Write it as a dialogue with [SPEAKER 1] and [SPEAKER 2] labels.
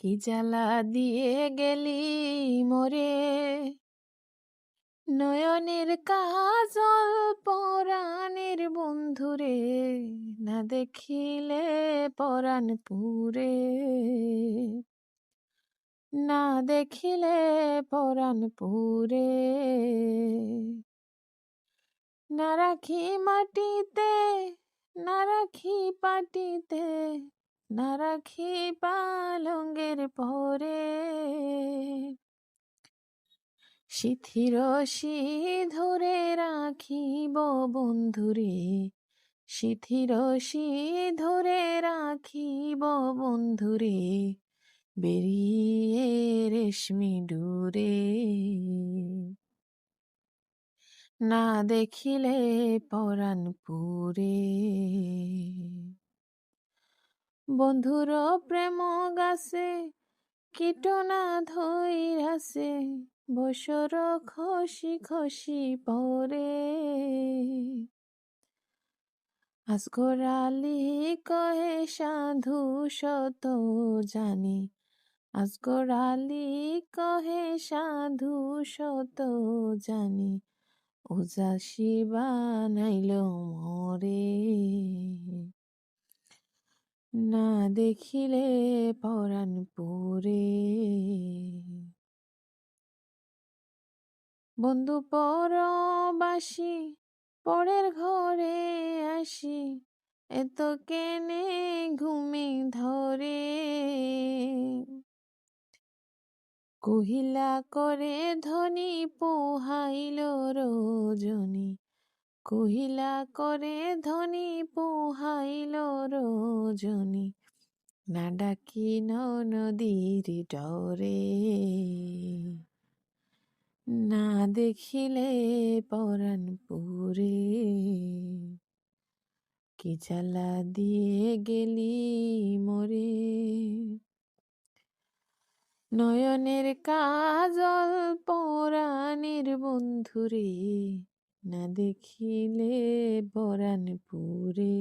[SPEAKER 1] কি জ্বালা দিয়ে গেলি মোরে, নয়নের কাজল পরাণের বন্ধুরে, না দেখিলে পরাণ পুরে, না দেখিলে পরাণ পুরে। না রাখি মাটিতে, না রাখি পাটিতে, না রাখি পালঙ্গের পরে, শিথির ধরে রাখিব বন্ধুরে, শিথির ধরে রাখিব বন্ধুরে, বেরিয়ে রেশমি ডুরে, না দেখিলে পরাণ পুরে। বন্ধুর প্রেম গাছে কীটনা ধইরাছে, বসর খসি খসি পরে, আসগর আলী কহে সাধু শত জানি, আসগর আলী কহে সাধু শত জানি, উজাসি বানাইল মরে, না দেখিলে পরাণ পুরে। বন্ধু পরবাসী পরের ঘরে আসি, এত কেনে ঘুমে ধরে, কহিলা করে ধনী পোহাইল রজনী, কহিলা করে ধনী পোহাইল রজনী, না ডাকি নদীর ডরে, না দেখিলে পরাণ পুরে। কি জ্বালা দিয়ে গেলি মোরে, নয়নের কাজল পরাণের বন্ধুরে, না দেখিলে পরাণ পুরে।